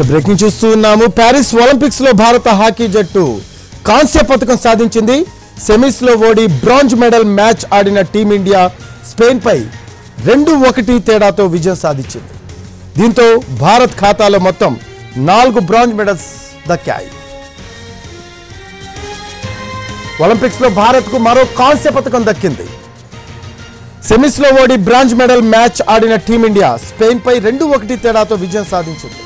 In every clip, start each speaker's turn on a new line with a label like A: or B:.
A: Breaking చూస్తున్నాము. Paris Olympics లో భారత హాకీ జట్టు కాంస్య పతకం సాధించింది. సెమీస్ లో ఓడి బ్రాంజ్ మెడల్ మ్యాచ్ ఆడిన టీమిండియా స్పెయిన్ పై 2-1 తేడాతో విజయం సాధించింది. దీంతో భారత్ ఖాతాలో మొత్తం 4 బ్రాంజ్ మెడల్స్ దక్కాయి. ఒలింపిక్స్ లో భారత్ కు మరో కాంస్య పతకం దక్కింది. సెమీస్ లో ఓడి బ్రాంజ్ మెడల్ మ్యాచ్ ఆడిన టీమిండియా స్పెయిన్ పై 2-1 తేడాతో విజయం సాధించింది.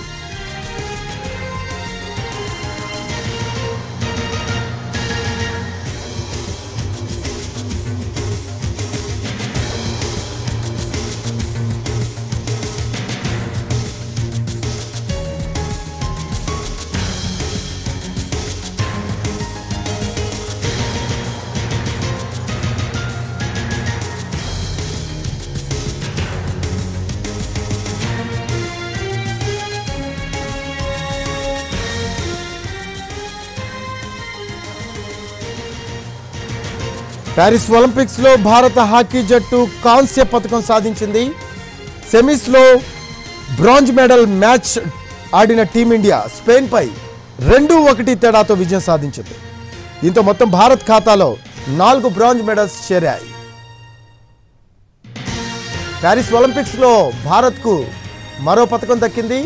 A: ప్యారిస్ ఒలింపిక్స్ లో భారత హాకీ జట్టు కాంస్య పతకం సాధించింది. సెమీస్ లో బ్రాంజ్ మెడల్ మ్యాచ్ ఆడిన టీమిండియా స్పెయిన్ పై 2-1 తేడాతో విజయం సాధించింది. దీంతో మొత్తం భారత్ ఖాతాలో 4 బ్రాంజ్ మెడల్స్ చేరాయి. ప్యారిస్ ఒలింపిక్స్ లో భారత్ కు మరో పతకం దక్కింది.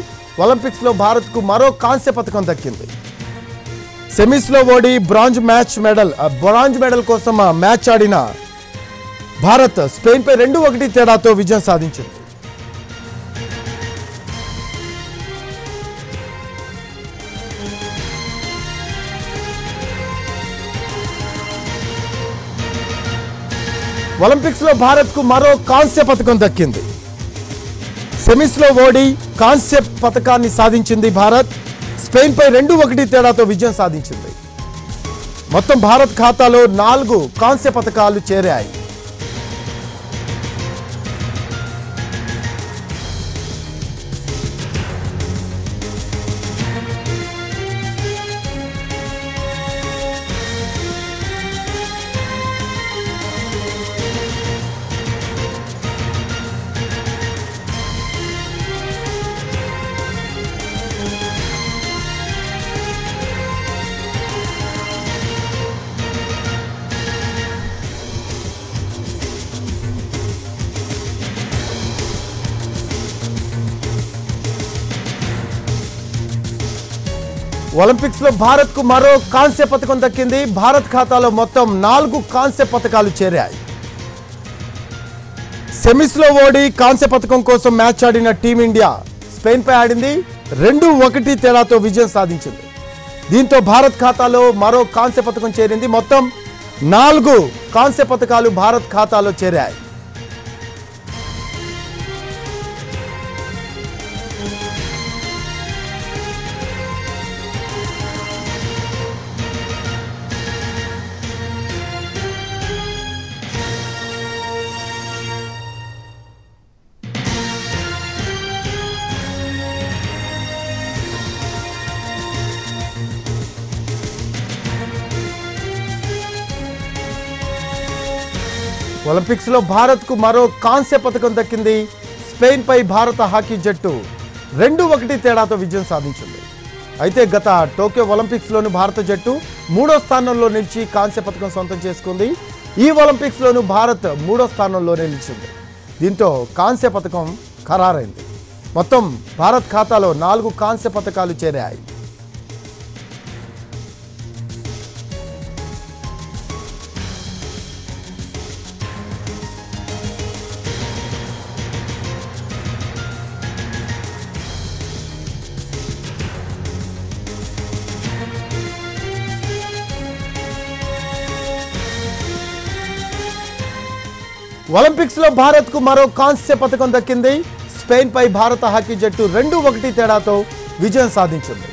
A: ఒలింపిక్స్ లో భారత్ కు మరో కాంస్య పతకం దక్కింది. సెమీస్ లో ఓడి బ్రాంజ్ మెడల్ కోసం మ్యాచ్ ఆడిన భారత్ స్పెయిన్ పై 2-1 తేడాతో విజయం సాధించింది. ఒలింపిక్స్ లో భారత్ కు మరో కాంస్య పతకం దక్కింది. సెమీస్ లో ఓడి కాంస్య పతకాన్ని సాధించింది భారత్. స్పెయిన్ పై 2-1 తేడాతో విజయం సాధించింది. మొత్తం భారత్ ఖాతాలో 4 కాంస్య పతకాలు చేరాయి. ఒలింపిక్స్ లో భారత్ కు మరో కాంస్య పతకం దక్కింది. భారత్ ఖాతాలో మొత్తం 4 కాంస్య పతకాలు చేరాయి. సెమీస్ లో ఓడి కాంస్య పతకం కోసం మ్యాచ్ ఆడిన టీమిండియా స్పెయిన్ పై ఆడింది. 2-1 తేడాతో విజయం సాధించింది. దీంతో భారత్ ఖాతాలో మరో కాంస్య పతకం చేరింది. మొత్తం 4 కాంస్య పతకాలు భారత్ ఖాతాలో చేరాయి. ఒలింపిక్స్ లో భారత్ కు మరో కాంస్య పతకం దక్కింది. స్పెయిన్ పై భారత హాకీ జట్టు 2-1 తేడాతో విజయం సాధించింది. అయితే గత టోక్యో ఒలింపిక్స్ లోను భారత జట్టు 3వ స్థానంలో నిలిచి కాంస్య పతకం సొంతం చేసుకుంది. ఈ ఒలింపిక్స్ లోను భారత్ 3వ స్థానంలోనే నిలిచింది. దీంతో కాంస్య పతకం ఖరారైంది. మొత్తం భారత్ ఖాతాలో 4 కాంస్య పతకాలు చేరాయి. ఒలింపిక్స్ లో భారత్ కు మరో కాంస్య పతకం దక్కింది. స్పెయిన్ పై భారత హాకీ జట్టు 2-1 తేడాతో విజయం సాధించింది.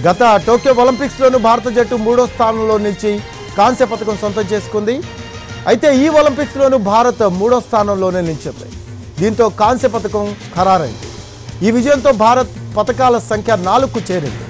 A: గత టోక్యో ఒలింపిక్స్ లోను భారత జట్టు 3వ స్థానంలో నిలిచి కాంస్య పతకం సొంతం చేసుకుంది. అయితే ఈ ఒలింపిక్స్ లోను భారత్ 3వ స్థానంలోనే నిలిచింది. దీంతో కాంస్య పతకం ఖరారైంది. ఈ విజయంతో భారత్ పతకాల సంఖ్య 4కు చేరింది.